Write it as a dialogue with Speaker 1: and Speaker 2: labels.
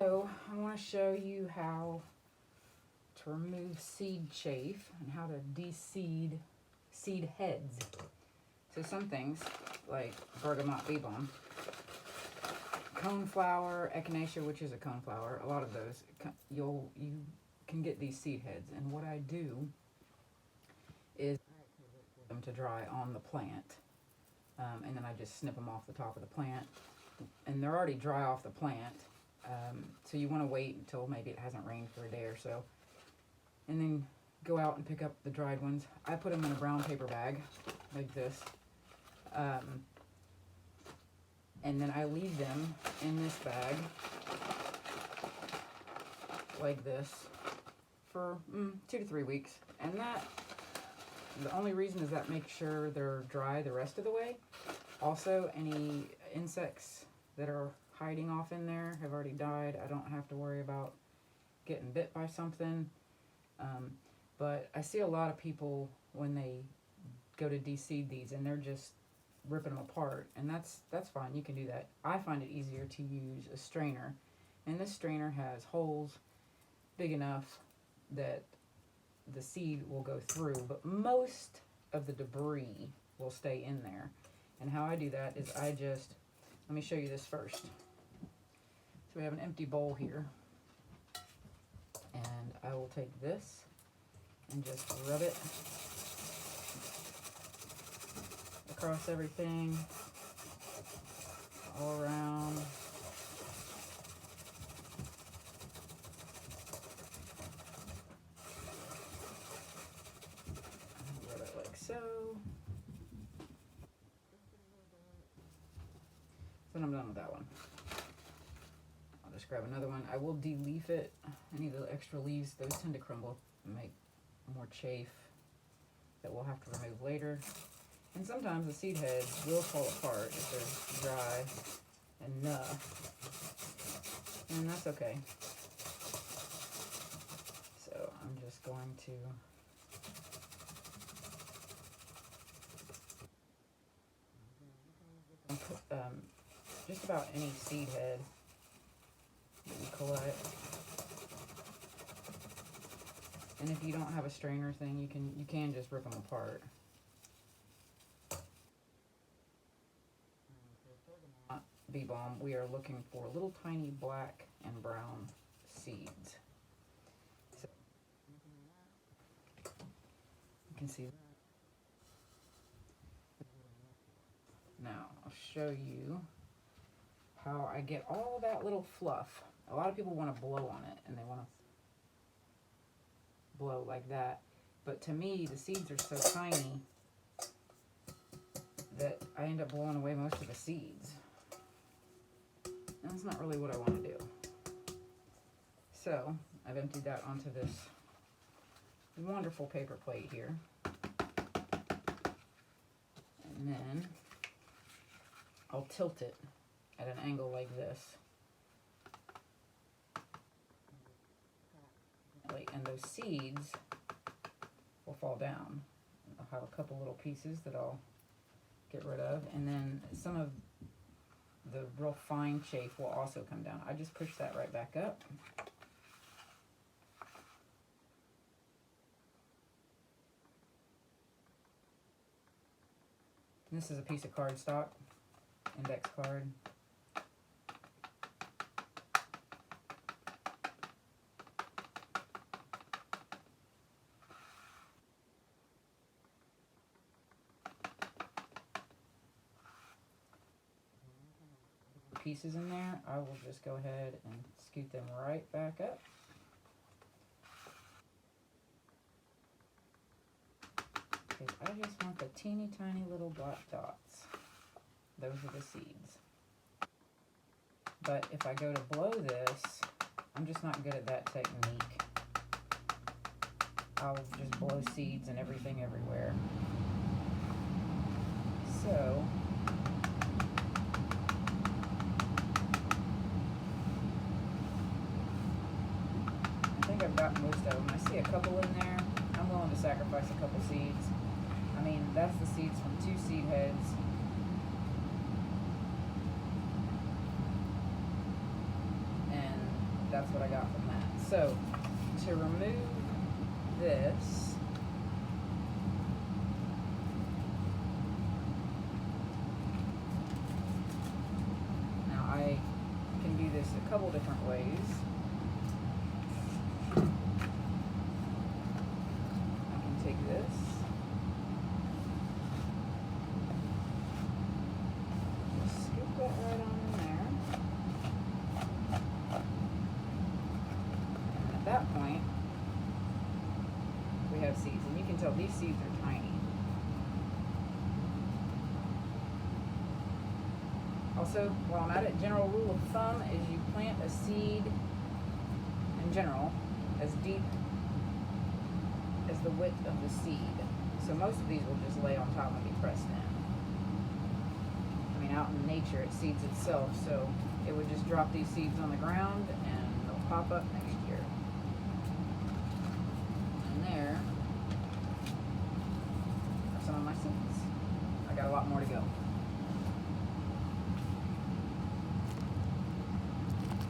Speaker 1: So I want to show you how to remove seed chaff and how to de-seed seed heads. So some things like bergamot bee balm, coneflower, echinacea, which is a coneflower, a lot of those you can get these seed heads. And what I do is them to dry on the plant, and then I just snip them off the top of the plant, and they're already dry off the plant. So you want to wait until maybe it hasn't rained for a day or so, and then go out and pick up the dried ones. I put them in a brown paper bag like this, and then I leave them in this bag like this for 2 to 3 weeks. And that, the only reason is that makes sure they're dry the rest of the way. Also, any insects that are hiding off in there have already died. I don't have to worry about getting bit by something. But I see a lot of people when they go to de-seed these and they're just ripping them apart, and that's fine. You can do that. I find it easier to use a strainer, and this strainer has holes big enough that the seed will go through, but most of the debris will stay in there. And how I do that is let me show you this first. So we have an empty bowl here, and I will take this and just rub it across everything, all around. Rub it like so. Then I'm done with that one. I'll just grab another one. I will de-leaf it. Any of the extra leaves, those tend to crumble and make more chaff that we'll have to remove later. And sometimes the seed heads will fall apart if they're dry enough, and that's okay. So I'm just going to put just about any seed head that you collect. And if you don't have a strainer thing, you can just rip them apart. Bee balm, we are looking for little tiny black and brown seeds. So you can see. Now I'll show you how I get all that little fluff. A lot of people want to blow on it, and they want to blow like that, but to me the seeds are so tiny that I end up blowing away most of the seeds. That's not really what I want to do. So I've emptied that onto this wonderful paper plate here, and then I'll tilt it at an angle like this, and those seeds will fall down. I'll have a couple little pieces that I'll get rid of, and then some of the real fine chaff will also come down. I just push that right back up. And this is a piece of cardstock, index card. Pieces in there, I will just go ahead and scoot them right back up. Because I just want the teeny tiny little black dots. Those are the seeds. But if I go to blow this, I'm just not good at that technique. I'll just blow seeds and everything everywhere. So I've got most of them. I see a couple in there. I'm willing to sacrifice a couple seeds. I mean, that's the seeds from 2 seed heads. And that's what I got from that. So, to remove this, now I can do this a couple different ways. I can take this, just scoop that right on in there, and at that point we have seeds, and you can tell these seeds are tiny. Also, while I'm at it, general rule of thumb is you plant a seed in general as deep as the width of the seed. So most of these will just lay on top and be pressed in. I mean, out in nature it seeds itself, so it would just drop these seeds on the ground and they'll pop up next year. And there are some of my seeds. I got a lot more to go.